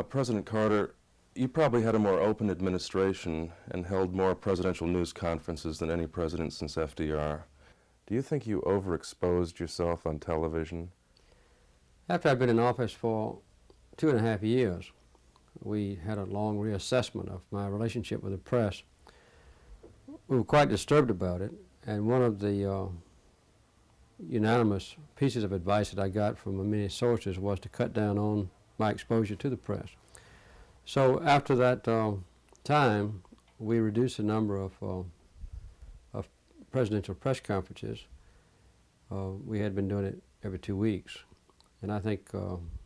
President Carter, you probably had a more open administration and held more presidential news conferences than any president since FDR. Do you think you overexposed yourself on television? After I'd been in office for 2.5 years, we had a long reassessment of my relationship with the press. We were quite disturbed about it, and one of the unanimous pieces of advice that I got from many sources was to cut down on my exposure to the press. So after that time, we reduced the number of presidential press conferences. We had been doing it every 2 weeks, and I think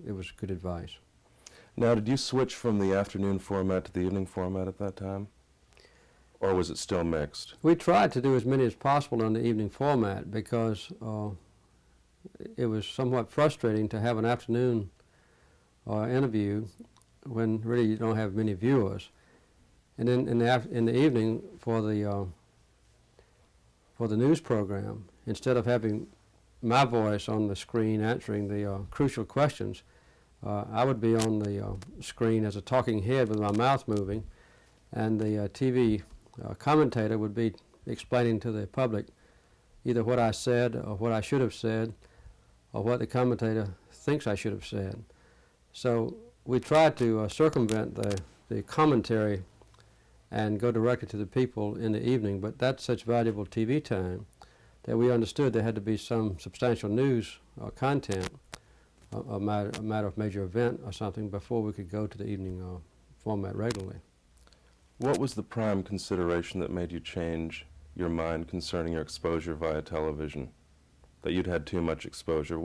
it was good advice. Now, did you switch from the afternoon format to the evening format at that time? Or was it still mixed? We tried to do as many as possible on the evening format because it was somewhat frustrating to have an afternoon interview when really you don't have many viewers. And then in the evening for the news program, instead of having my voice on the screen answering the crucial questions, I would be on the screen as a talking head with my mouth moving, and the TV commentator would be explaining to the public either what I said or what I should have said or what the commentator thinks I should have said. So we tried to circumvent the commentary and go directly to the people in the evening, but that's such valuable TV time that we understood there had to be some substantial news content, a matter of major event or something, before we could go to the evening format regularly. What was the prime consideration that made you change your mind concerning your exposure via television? That you'd had too much exposure.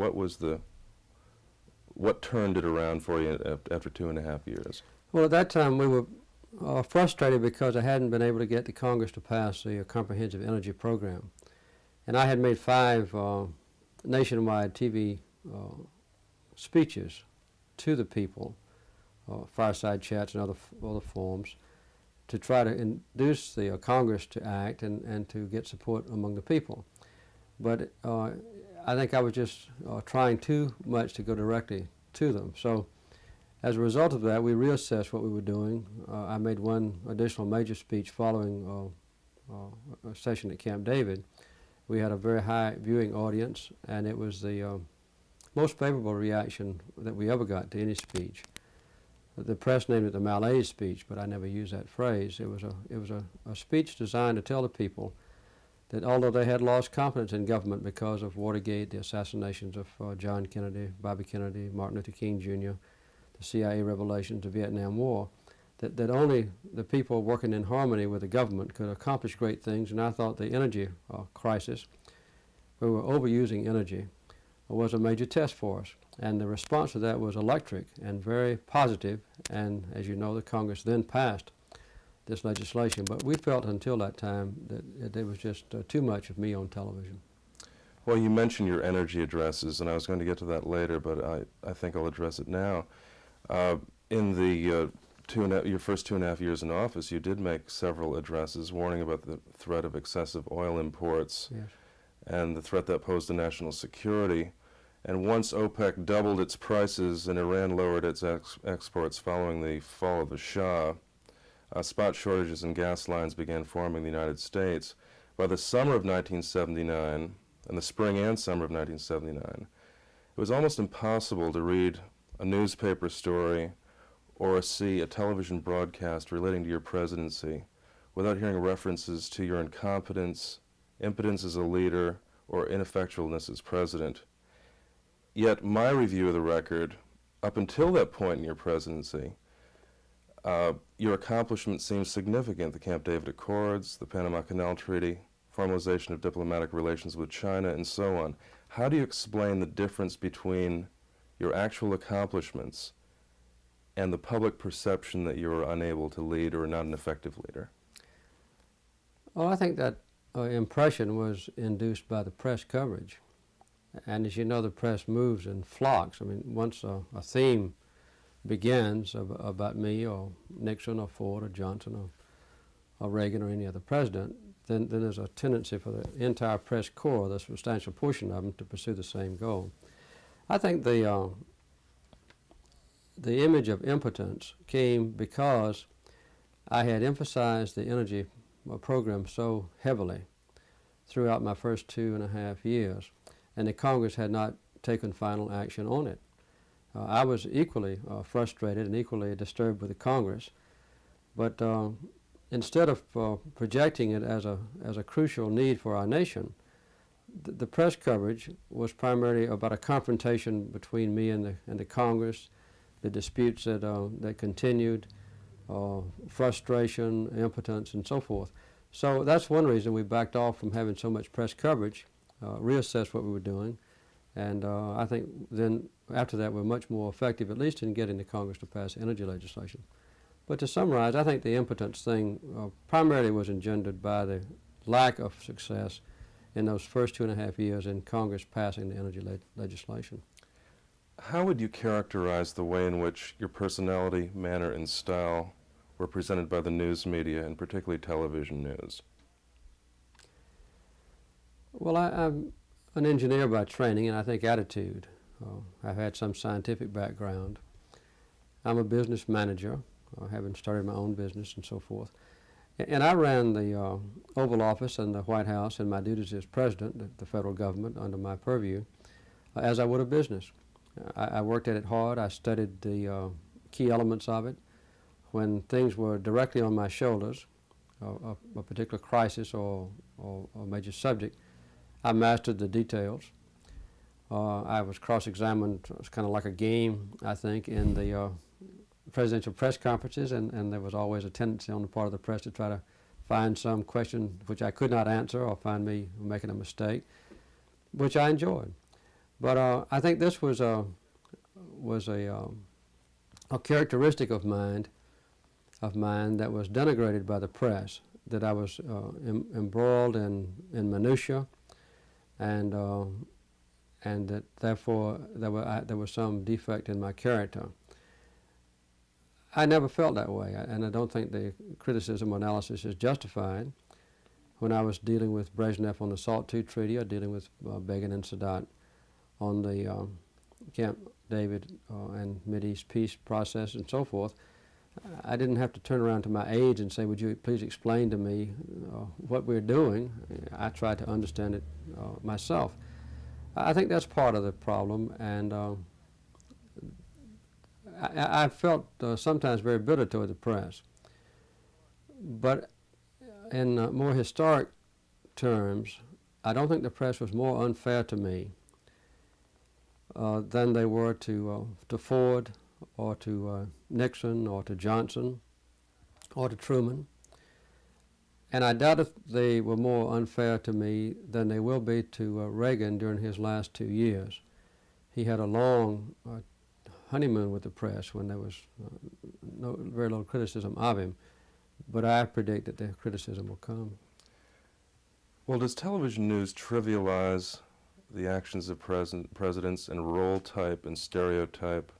What turned it around for you after 2.5 years? Well, at that time we were frustrated because I hadn't been able to get the Congress to pass the Comprehensive Energy Program. And I had made 5 nationwide TV speeches to the people, fireside chats and other forms, to try to induce the Congress to act and to get support among the people. But I think I was just trying too much to go directly to them. So as a result of that, we reassessed what we were doing. I made one additional major speech following a session at Camp David. We had a very high viewing audience, and it was the most favorable reaction that we ever got to any speech. The press named it the malaise speech, but I never used that phrase. It was a speech designed to tell the people that although they had lost confidence in government because of Watergate, the assassinations of John Kennedy, Bobby Kennedy, Martin Luther King Jr., the CIA revelations, the Vietnam War, that only the people working in harmony with the government could accomplish great things. And I thought the energy crisis, where we were overusing energy, was a major test for us. And the response to that was electric and very positive. And as you know, the Congress then passed this legislation. But we felt until that time that there was just too much of me on television. Well, you mentioned your energy addresses, and I was going to get to that later, but I think I'll address it now. In the your first 2.5 years in office, you did make several addresses warning about the threat of excessive oil imports. Yes. And the threat that posed to national security. And once OPEC doubled its prices and Iran lowered its exports following the fall of the Shah, spot shortages in gas lines began forming in the United States. By the summer of 1979, and the spring and summer of 1979, it was almost impossible to read a newspaper story or see a television broadcast relating to your presidency without hearing references to your incompetence, impotence as a leader, or ineffectualness as president. Yet my review of the record, up until that point in your presidency, your accomplishments seemed significant. The Camp David Accords, the Panama Canal Treaty, formalization of diplomatic relations with China, and so on. How do you explain the difference between your actual accomplishments and the public perception that you were unable to lead or not an effective leader? Well, I think that impression was induced by the press coverage. And as you know, the press moves in flocks. I mean, once a theme begins about me or Nixon or Ford or Johnson or Reagan or any other president, then there's a tendency for the entire press corps, the substantial portion of them, to pursue the same goal. I think the the image of impotence came because I had emphasized the energy program so heavily throughout my first 2.5 years, and the Congress had not taken final action on it. I was equally frustrated and equally disturbed with the Congress, but instead of projecting it as a crucial need for our nation, the press coverage was primarily about a confrontation between me and the Congress, the disputes that continued, frustration, impotence, and so forth. So that's one reason we backed off from having so much press coverage, reassessed what we were doing, and I think then after that we're much more effective, at least in getting the Congress to pass energy legislation. But to summarize, I think the impotence thing primarily was engendered by the lack of success in those first 2.5 years in Congress passing the energy legislation. How would you characterize the way in which your personality, manner, and style were presented by the news media, and particularly television news? Well, I'm an engineer by training, and I think attitude. I've had some scientific background. I'm a business manager, having started my own business and so forth. And I ran the Oval Office and the White House and my duties as president, the federal government under my purview, as I would a business. I worked at it hard. I studied the key elements of it. When things were directly on my shoulders, a particular crisis or a major subject, I mastered the details. I was cross-examined. It was kind of like a game, I think, in the presidential press conferences, and there was always a tendency on the part of the press to try to find some question which I could not answer or find me making a mistake, which I enjoyed. But I think this was a characteristic of mine that was denigrated by the press, that I was embroiled in minutia, and that therefore there was some defect in my character. I never felt that way, and I don't think the criticism or analysis is justified. When I was dealing with Brezhnev on the SALT II Treaty, or dealing with Begin and Sadat on the Camp David and Mideast peace process and so forth, I didn't have to turn around to my aides and say, would you please explain to me what we're doing? I tried to understand it myself. I think that's part of the problem, and I felt sometimes very bitter toward the press. But in more historic terms, I don't think the press was more unfair to me than they were to Ford or to Nixon or to Johnson or to Truman. And I doubt if they were more unfair to me than they will be to Reagan during his last 2 years. He had a long honeymoon with the press when there was very little criticism of him, but I predict that the criticism will come. Well, does television news trivialize the actions of presidents and role type and stereotype?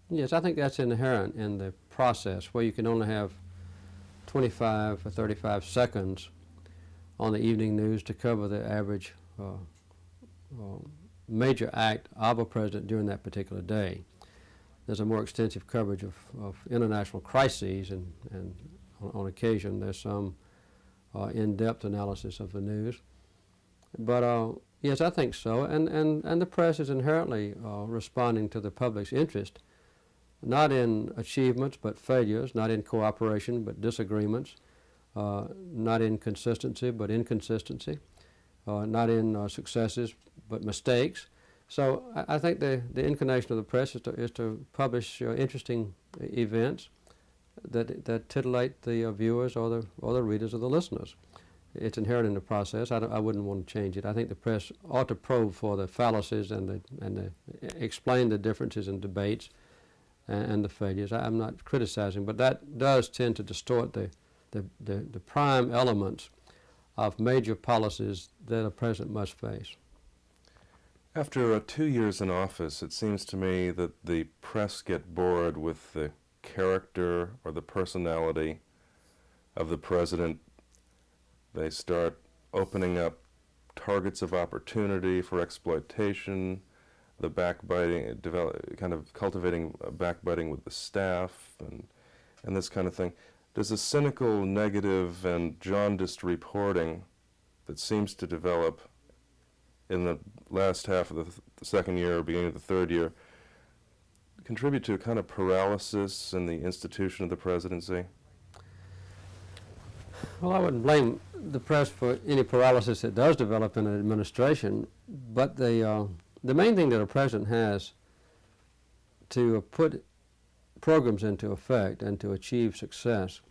Yes, I think that's inherent in the process, where you can only have 25 or 35 seconds on the evening news to cover the average major act of a president during that particular day. There's a more extensive coverage of international crises, and on occasion there's some in-depth analysis of the news. But yes, I think so, and the press is inherently responding to the public's interest, not in achievements but failures, not in cooperation but disagreements, not in consistency but inconsistency, not in successes but mistakes. So I think the inclination of the press is to publish interesting events that titillate the viewers or the readers or the listeners. It's inherent in the process. I wouldn't want to change it. I think the press ought to probe for the fallacies and explain the differences in debates and the failures. I'm not criticizing, but that does tend to distort the prime elements of major policies that a president must face. After 2 years in office, it seems to me that the press get bored with the character or the personality of the president. They start opening up targets of opportunity for exploitation. the backbiting, kind of cultivating backbiting with the staff and this kind of thing. Does the cynical, negative, and jaundiced reporting that seems to develop in the last half of the second year or beginning of the third year contribute to a kind of paralysis in the institution of the presidency? Well, I wouldn't blame the press for any paralysis that does develop in an administration, but the main thing that a president has to put programs into effect and to achieve success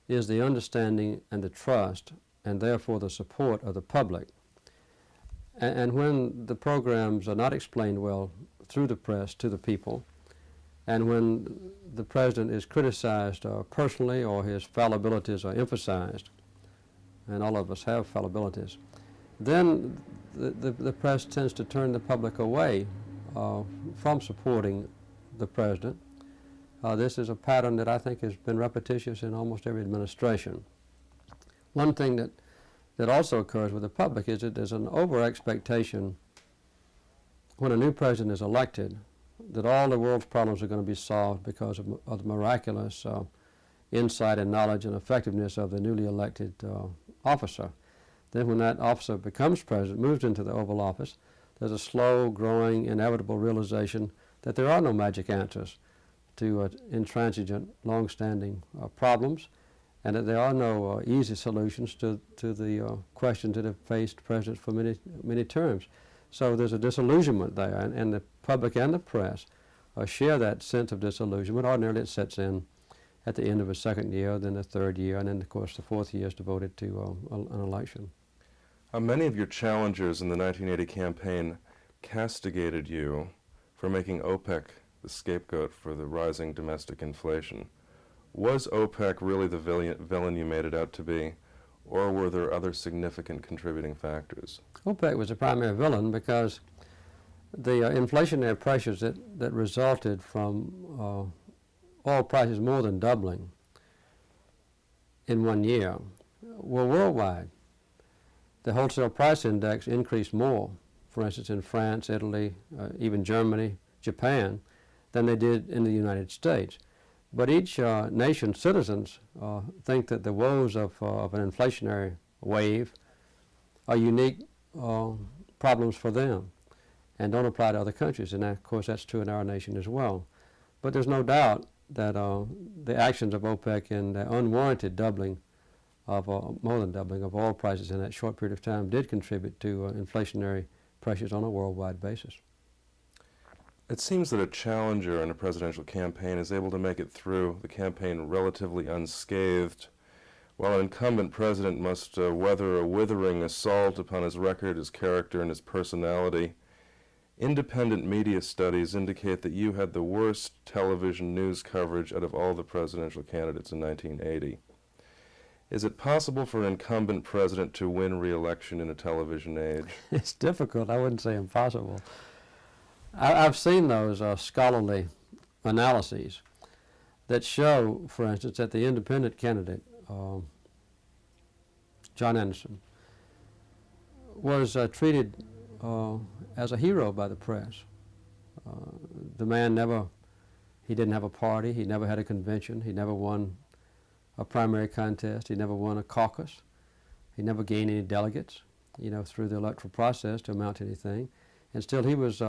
is the understanding and the trust and therefore the support of the public. And when the programs are not explained well through the press to the people, and when the president is criticized personally or his fallibilities are emphasized, and all of us have fallibilities, then the press tends to turn the public away from supporting the president. This is a pattern that I think has been repetitious in almost every administration. One thing that also occurs with the public is that there's an over-expectation when a new president is elected that all the world's problems are going to be solved because of the miraculous insight and knowledge and effectiveness of the newly elected officer. Then when that officer becomes president, moves into the Oval Office, there's a slow, growing, inevitable realization that there are no magic answers to intransigent, long-standing problems, and that there are no easy solutions to the questions that have faced presidents for many terms. So there's a disillusionment there, and the public and the press share that sense of disillusionment. Ordinarily it sets in at the end of a second year, then the third year, and then of course the fourth year is devoted to an election. Many of your challengers in the 1980 campaign castigated you for making OPEC the scapegoat for the rising domestic inflation. Was OPEC really the villain you made it out to be, or were there other significant contributing factors? OPEC was the primary villain because the inflationary pressures that resulted from oil prices more than doubling in 1 year were worldwide. The wholesale price index increased more, for instance, in France, Italy, even Germany, Japan, than they did in the United States. But each nation's citizens think that the woes of an inflationary wave are unique problems for them and don't apply to other countries. And of course that's true in our nation as well. But there's no doubt that the actions of OPEC and the unwarranted doubling of, more than doubling of oil prices in that short period of time did contribute to inflationary pressures on a worldwide basis. It seems that a challenger in a presidential campaign is able to make it through the campaign relatively unscathed, while an incumbent president must weather a withering assault upon his record, his character, and his personality. Independent media studies indicate that you had the worst television news coverage out of all the presidential candidates in 1980. Is it possible for an incumbent president to win re-election in a television age? It's difficult. I wouldn't say impossible. I've seen those scholarly analyses that show, for instance, that the independent candidate, John Anderson, was treated as a hero by the press. The man he didn't have a party, he never had a convention, he never won a primary contest, he never won a caucus, he never gained any delegates, through the electoral process to amount to anything. And still he was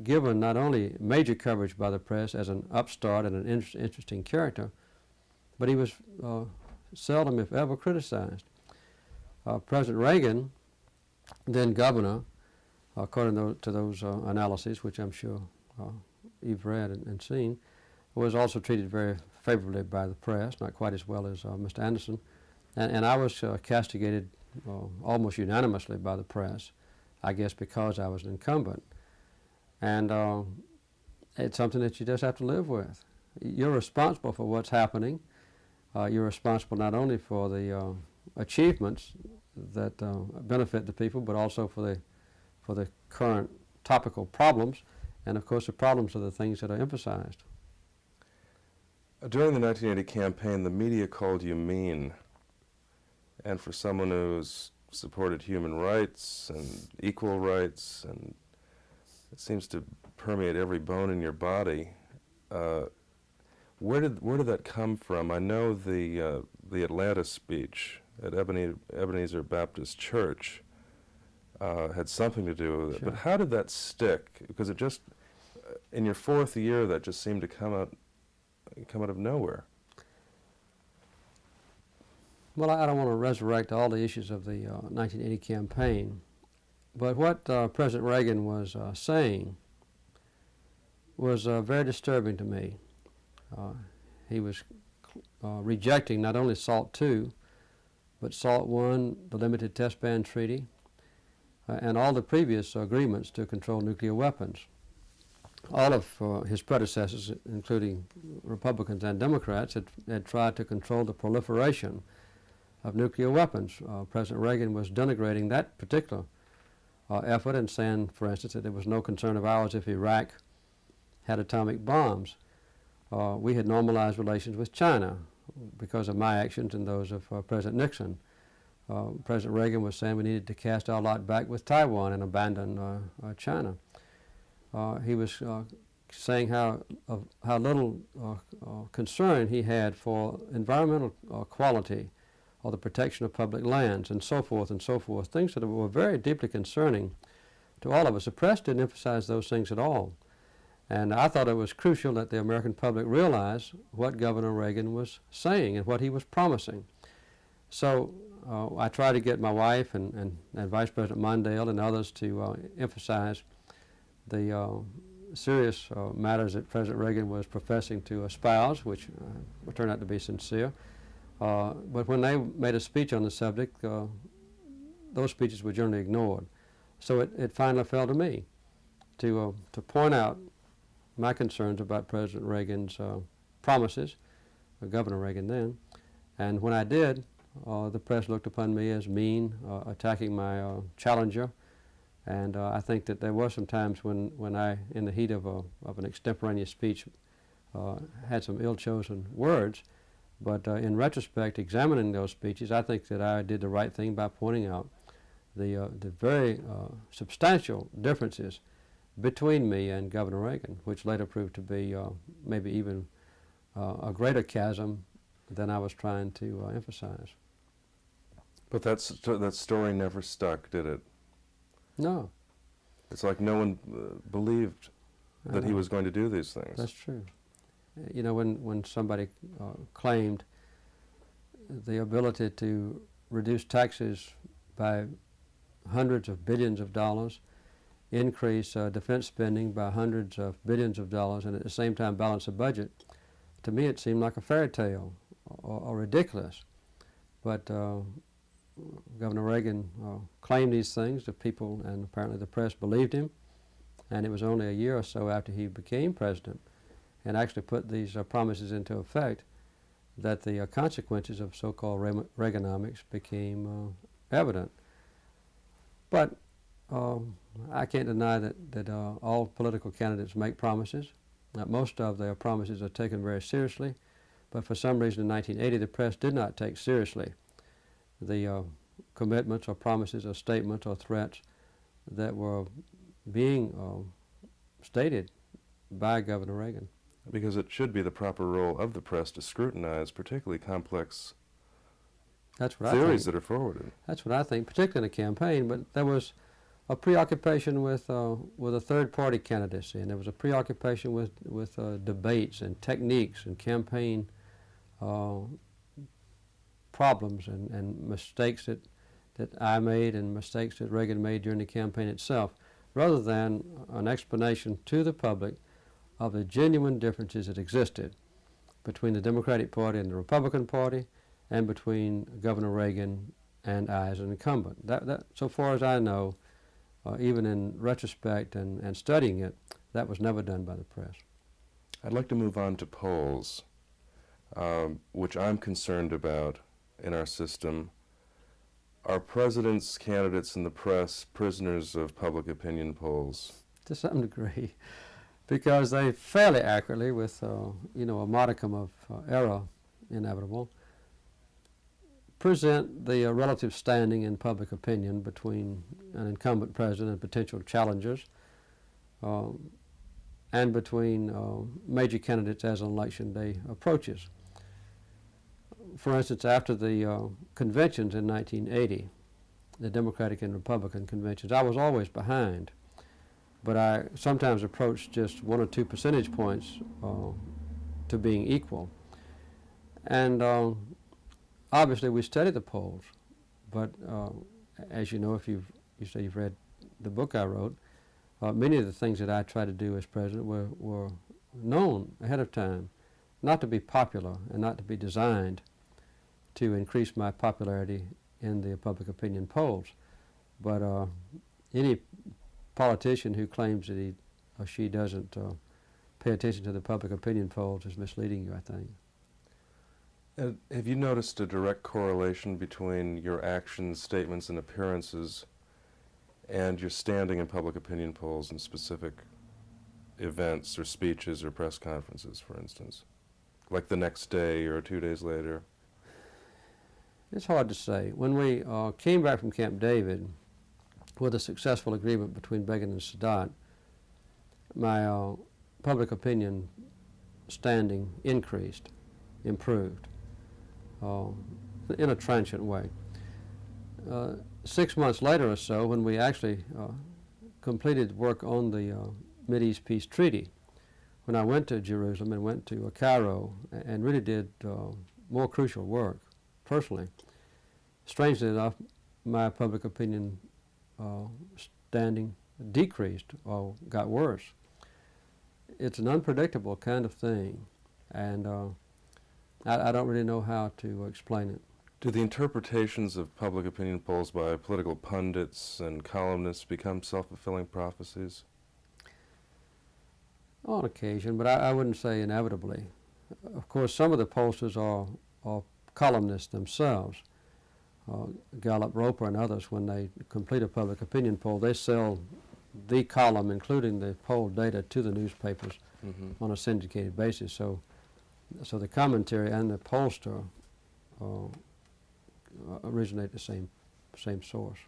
given not only major coverage by the press as an upstart and an interesting character, but he was seldom, if ever, criticized. President Reagan, then governor, according to those analyses, which I'm sure you've read and seen, was also treated very favorably by the press, not quite as well as Mr. Anderson. And I was castigated almost unanimously by the press, I guess because I was an incumbent. And it's something that you just have to live with. You're responsible for what's happening. You're responsible not only for the achievements that benefit the people, but also for the current topical problems. And of course the problems are the things that are emphasized. During the 1980 campaign, the media called you mean. And for someone who's supported human rights and equal rights and it seems to permeate every bone in your body. Where did that come from? I know the Atlanta speech at Ebenezer Baptist Church had something to do with it, Sure. but how did that stick? Because it just, in your fourth year, that just seemed to come out of nowhere. Well, I don't want to resurrect all the issues of the 1980 campaign, but what President Reagan was saying was very disturbing to me. He was rejecting not only SALT II, but SALT I, the Limited Test Ban Treaty, and all the previous agreements to control nuclear weapons. All of his predecessors, including Republicans and Democrats, had tried to control the proliferation of nuclear weapons. President Reagan was denigrating that particular effort and saying, for instance, that it was no concern of ours if Iraq had atomic bombs. We had normalized relations with China because of my actions and those of President Nixon. President Reagan was saying we needed to cast our lot back with Taiwan and abandon China. He was saying how little concern he had for environmental quality or the protection of public lands and so forth, things that were very deeply concerning to all of us. The press didn't emphasize those things at all. And I thought it was crucial that the American public realize what Governor Reagan was saying and what he was promising. So I tried to get my wife and Vice President Mondale and others to emphasize the serious matters that President Reagan was professing to espouse, which turned out to be sincere. But when they made a speech on the subject, those speeches were generally ignored. So it finally fell to me to point out my concerns about President Reagan's promises, Governor Reagan then. And when I did, the press looked upon me as mean, attacking my challenger. And I think that there were some times when I, in the heat of an extemporaneous speech, had some ill-chosen words. But in retrospect, examining those speeches, I think that I did the right thing by pointing out the very substantial differences between me and Governor Reagan, which later proved to be maybe even a greater chasm than I was trying to emphasize. But that story never stuck, did it? No. It's like no one believed that he was going to do these things. That's true. You know, when somebody claimed the ability to reduce taxes by hundreds of billions of dollars, increase defense spending by hundreds of billions of dollars, and at the same time balance a budget, to me it seemed like a fairy tale or ridiculous. But Governor Reagan claimed these things to people, and apparently the press believed him, and it was only a year or so after he became president and actually put these promises into effect that the consequences of so-called Reaganomics became evident. But I can't deny that all political candidates make promises. Most of their promises are taken very seriously, but for some reason in 1980 the press did not take seriously the commitments or promises or statements or threats that were being stated by Governor Reagan. Because it should be the proper role of the press to scrutinize particularly complex theories that are forwarded. That's what I think, particularly in a campaign. But there was a preoccupation with a third-party candidacy, and there was a preoccupation with debates and techniques and campaign problems and mistakes that I made and mistakes that Reagan made during the campaign itself, rather than an explanation to the public of the genuine differences that existed between the Democratic Party and the Republican Party, and between Governor Reagan and I as an incumbent. That so far as I know, even in retrospect and studying it, that was never done by the press. I'd like to move on to polls, which I'm concerned about in our system. Are presidents, candidates, and the press prisoners of public opinion polls? To some degree, because they fairly accurately, with a modicum of error inevitable, present the relative standing in public opinion between an incumbent president and potential challengers. and between major candidates as an election day approaches. For instance, after the conventions in 1980, the Democratic and Republican conventions, I was always behind, but I sometimes approached just 1 or 2 percentage points to being equal. And obviously we studied the polls, but as you know, if you say you've read the book I wrote, many of the things that I tried to do as president were known ahead of time, not to be popular and not to be designed to increase my popularity in the public opinion polls. But any politician who claims that he or she doesn't pay attention to the public opinion polls is misleading you, I think. Have you noticed a direct correlation between your actions, statements, and appearances and your standing in public opinion polls in specific events or speeches or press conferences, for instance? Like the next day or 2 days later? It's hard to say. When we came back from Camp David with a successful agreement between Begin and Sadat, my public opinion standing increased, improved, in a transient way. 6 months later or so, when we actually completed work on the Mideast Peace Treaty, when I went to Jerusalem and went to Cairo and really did more crucial work personally, strangely enough, my public opinion standing decreased or got worse. It's an unpredictable kind of thing, and I don't really know how to explain it. Do the interpretations of public opinion polls by political pundits and columnists become self-fulfilling prophecies? On occasion, but I wouldn't say inevitably. Of course, some of the pollsters are columnists themselves. Gallup, Roper, and others, when they complete a public opinion poll, they sell the column, including the poll data, to the newspapers on a syndicated basis. So the commentary and the pollster originate the same source.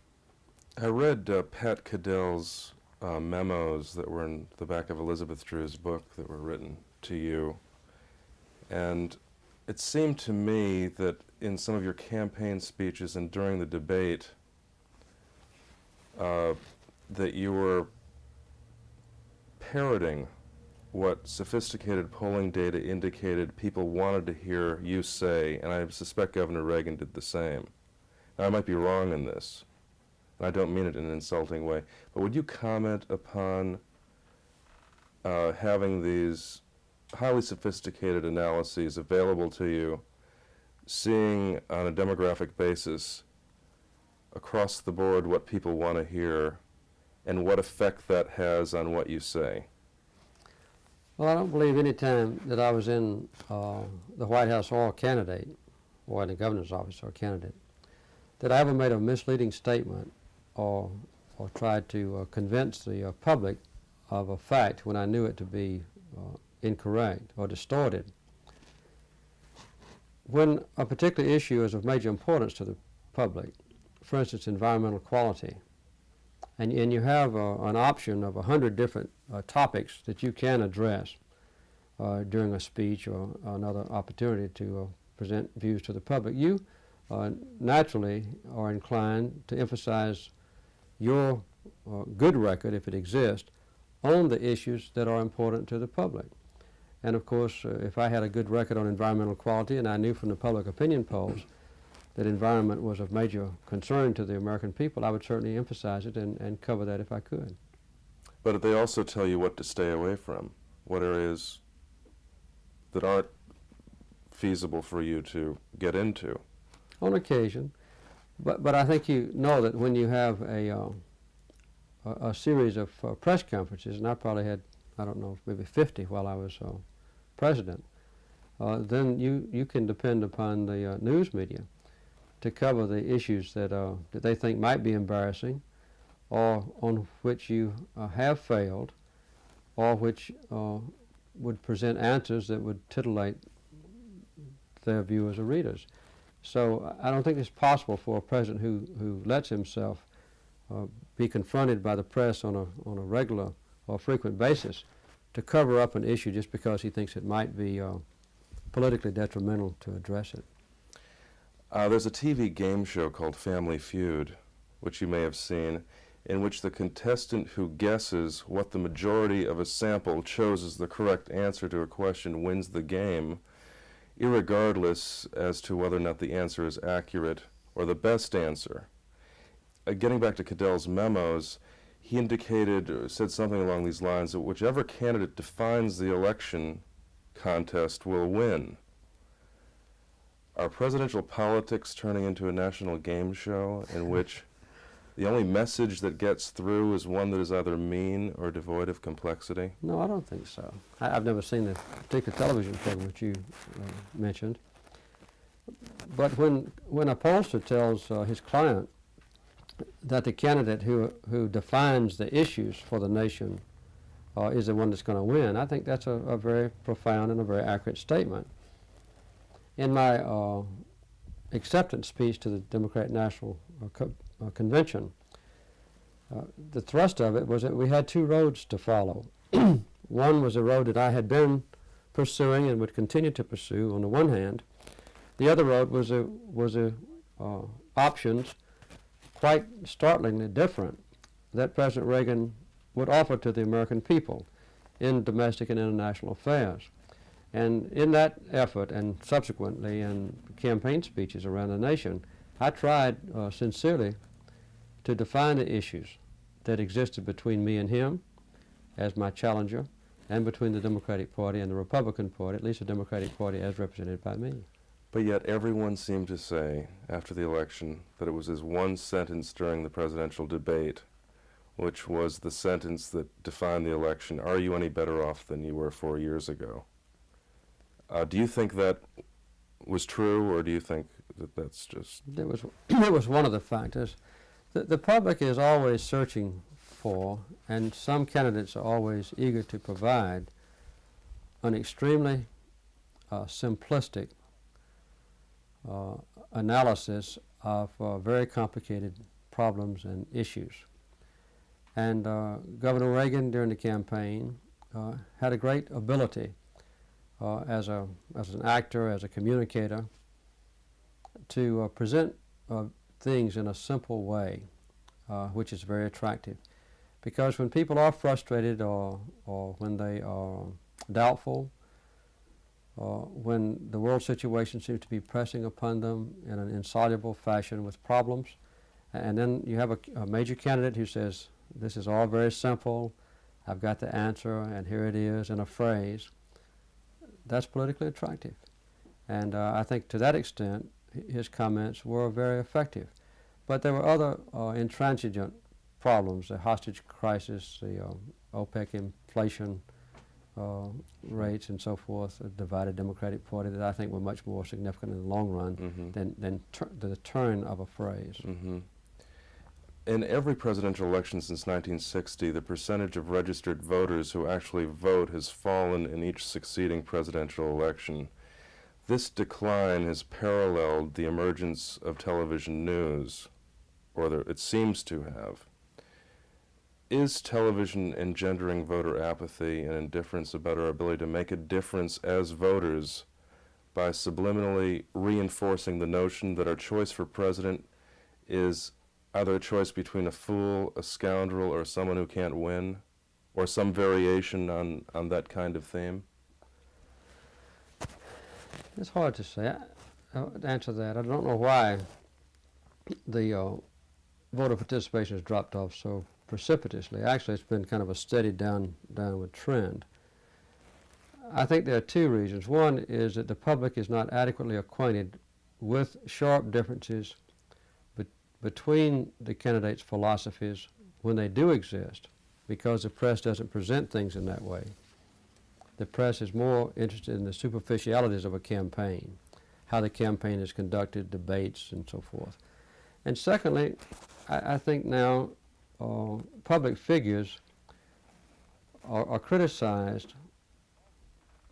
I read Pat Cadell's memos that were in the back of Elizabeth Drew's book that were written to you, and it seemed to me that in some of your campaign speeches and during the debate that you were parroting what sophisticated polling data indicated people wanted to hear you say, and I suspect Governor Reagan did the same. Now, I might be wrong in this, and I don't mean it in an insulting way, but would you comment upon having these highly sophisticated analyses available to you, seeing on a demographic basis across the board what people want to hear and what effect that has on what you say? Well, I don't believe any time that I was in the White House or a candidate, or in the governor's office or a candidate, that I ever made a misleading statement or tried to convince the public of a fact when I knew it to be incorrect or distorted. When a particular issue is of major importance to the public, for instance, environmental quality, and you have an option of 100 different topics that you can address during a speech or another opportunity to present views to the public, you naturally are inclined to emphasize your good record, if it exists, on the issues that are important to the public. And of course, if I had a good record on environmental quality and I knew from the public opinion polls that environment was of major concern to the American people, I would certainly emphasize it and cover that if I could. But they also tell you what to stay away from, what areas that aren't feasible for you to get into. On occasion, but I think you know that when you have a series of press conferences, and I probably had, I don't know, maybe 50 while I was president, then you can depend upon the news media to cover the issues that they think might be embarrassing, or on which you have failed, or which would present answers that would titillate their viewers or readers. So I don't think it's possible for a president who lets himself be confronted by the press on a regular or frequent basis to cover up an issue just because he thinks it might be politically detrimental to address it. There's a TV game show called Family Feud, which you may have seen, in which the contestant who guesses what the majority of a sample chose as the correct answer to a question wins the game, irregardless as to whether or not the answer is accurate or the best answer. Getting back to Cadell's memos, he indicated, or said something along these lines, that whichever candidate defines the election contest will win. Are presidential politics turning into a national game show in which the only message that gets through is one that is either mean or devoid of complexity? No, I don't think so. I've never seen the particular television program that you mentioned. But when a pollster tells his client that the candidate who defines the issues for the nation is the one that's going to win, I think that's a very profound and a very accurate statement. In my acceptance speech to the Democratic National Convention, the thrust of it was that we had two roads to follow. One was a road that I had been pursuing and would continue to pursue on the one hand. The other road was options quite startlingly different that President Reagan would offer to the American people in domestic and international affairs. And in that effort, and subsequently in campaign speeches around the nation, I tried sincerely to define the issues that existed between me and him as my challenger, and between the Democratic Party and the Republican Party, at least the Democratic Party as represented by me. But yet everyone seemed to say after the election that it was his one sentence during the presidential debate, which was the sentence that defined the election: "Are you any better off than you were 4 years ago?" Do you think that was true, or do you think that that's just... It was one of the factors. The public is always searching for, and some candidates are always eager to provide, an extremely simplistic analysis of very complicated problems and issues. And Governor Reagan, during the campaign, had a great ability as an actor, as a communicator, to present things in a simple way, which is very attractive. Because when people are frustrated or when they are doubtful, when the world situation seems to be pressing upon them in an insoluble fashion with problems, and then you have a major candidate who says, "This is all very simple, I've got the answer, and here it is in a phrase," that's politically attractive. And I think to that extent, his comments were very effective. But there were other intransigent problems, the hostage crisis, the OPEC inflation rates and so forth, a divided Democratic Party, that I think were much more significant in the long run than the turn of a phrase. In every presidential election since 1960, the percentage of registered voters who actually vote has fallen in each succeeding presidential election. This decline has paralleled the emergence of television news, or it seems to have. Is television engendering voter apathy and indifference about our ability to make a difference as voters by subliminally reinforcing the notion that our choice for president is either a choice between a fool, a scoundrel, or someone who can't win, or some variation on that kind of theme? It's hard to say. I'll answer that. I don't know why the voter participation has dropped off so precipitously. Actually, it's been kind of a steady downward trend. I think there are two reasons. One is that the public is not adequately acquainted with sharp differences between the candidates' philosophies when they do exist, because the press doesn't present things in that way. The press is more interested in the superficialities of a campaign, how the campaign is conducted, debates, and so forth. And secondly, I think now public figures are criticized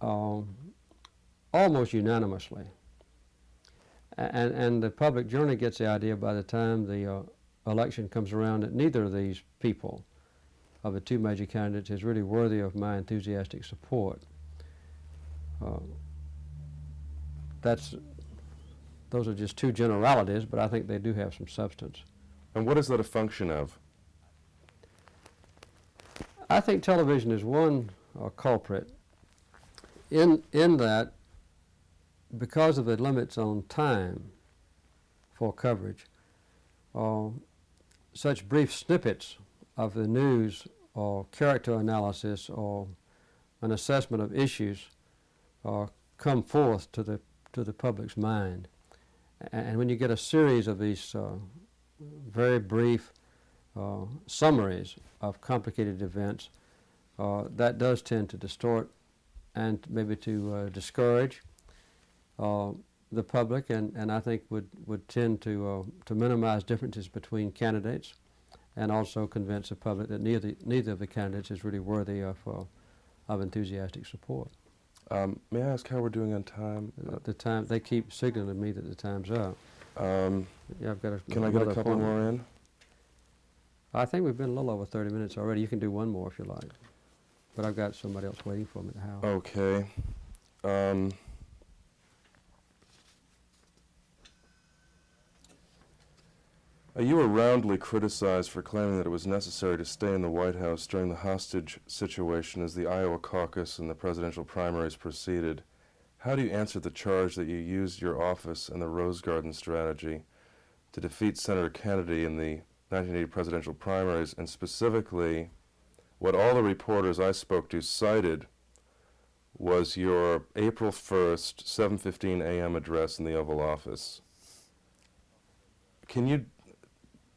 almost unanimously. And the public generally gets the idea by the time the election comes around that neither of these people of the two major candidates is really worthy of my enthusiastic support. Those are just two generalities, but I think they do have some substance. And what is that a function of? I think television is one culprit in that, because of the limits on time for coverage, such brief snippets of the news or character analysis or an assessment of issues come forth to the public's mind. And when you get a series of these very brief summaries of complicated events, that does tend to distort and maybe to discourage the public, and I think would tend to minimize differences between candidates, and also convince the public that neither of the candidates is really worthy of enthusiastic support. May I ask how we're doing on time? The time, they keep signaling me that the time's up. Yeah, I've got Can I get a couple more in? I think we've been a little over 30 minutes already. You can do one more if you like, but I've got somebody else waiting for me at the house. Okay. You were roundly criticized for claiming that it was necessary to stay in the White House during the hostage situation as the Iowa caucus and the presidential primaries proceeded. How do you answer the charge that you used your office and the Rose Garden strategy to defeat Senator Kennedy in the 1980 presidential primaries, and specifically what all the reporters I spoke to cited was your April 1st, 7:15 a.m. address in the Oval Office? Can you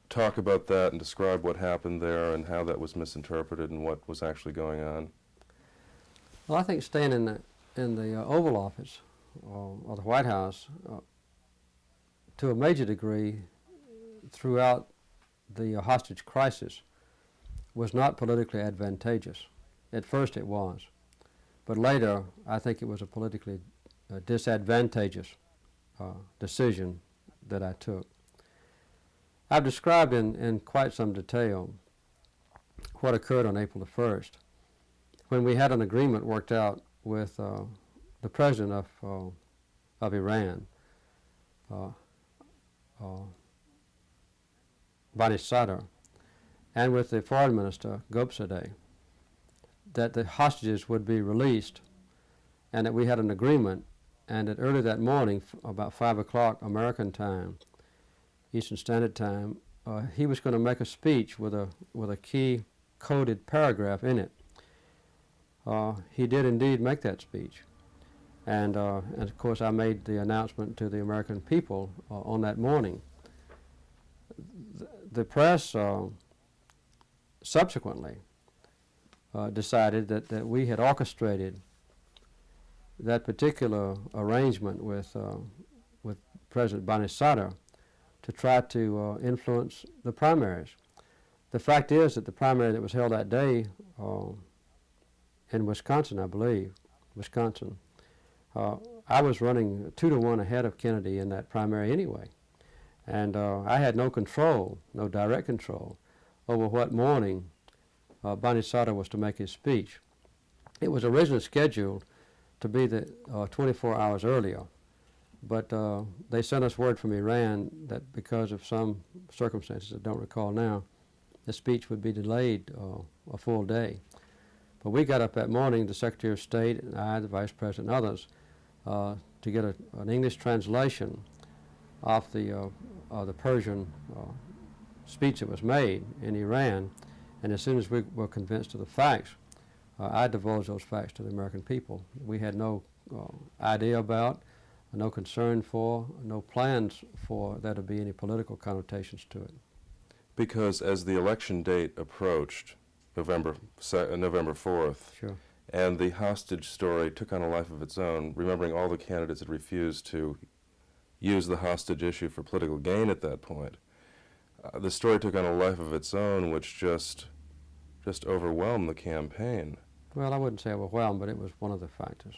talk about that and describe what happened there and how that was misinterpreted and what was actually going on? Well, I think staying in the Oval Office or the White House to a major degree throughout the hostage crisis was not politically advantageous. At first it was, but later I think it was a politically disadvantageous decision that I took. I've described in quite some detail what occurred on April the 1st, when we had an agreement worked out with the president of Iran, Bani Sadr, and with the foreign minister, Gobsadeh, that the hostages would be released, and that we had an agreement, and that early that morning, about 5 o'clock American time, Eastern Standard Time, he was going to make a speech with a key coded paragraph in it. He did indeed make that speech, and of course I made the announcement to the American people on that morning. The press subsequently decided that we had orchestrated that particular arrangement with President Bani Sadr to try to influence the primaries. The fact is that the primary that was held that day in Wisconsin, I believe, I was running 2-to-1 ahead of Kennedy in that primary anyway. And I had no control, no direct control, over what morning Bani Sadr was to make his speech. It was originally scheduled to be 24 hours earlier, but they sent us word from Iran that because of some circumstances I don't recall now, the speech would be delayed a full day. But we got up that morning, the Secretary of State and I, the Vice President and others, to get an English translation of the Persian speech that was made in Iran. And as soon as we were convinced of the facts, I divulged those facts to the American people. We had no idea about, no concern for, no plans for there to be any political connotations to it. Because as the election date approached, November 4th, Sure. and the hostage story took on a life of its own, remembering all the candidates had refused to use the hostage issue for political gain at that point, the story took on a life of its own, which just overwhelmed the campaign. Well, I wouldn't say overwhelmed, but it was one of the factors.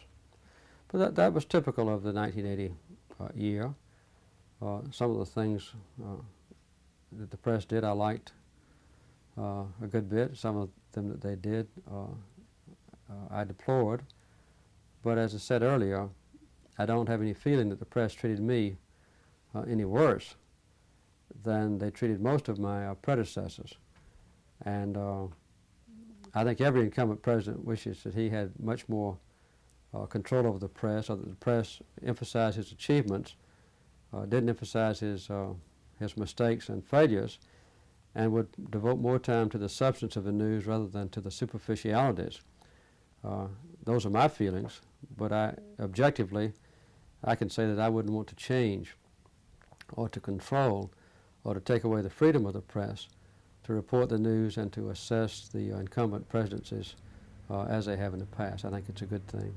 But that was typical of the 1980 year. Some of the things that the press did I liked a good bit. Some of them that they did, I deplored. But as I said earlier, I don't have any feeling that the press treated me any worse than they treated most of my predecessors. And I think every incumbent president wishes that he had much more control over the press, or that the press emphasized his achievements, didn't emphasize his mistakes and failures, and would devote more time to the substance of the news rather than to the superficialities. Those are my feelings, but objectively, I can say that I wouldn't want to change or to control or to take away the freedom of the press to report the news and to assess the incumbent presidencies as they have in the past. I think it's a good thing.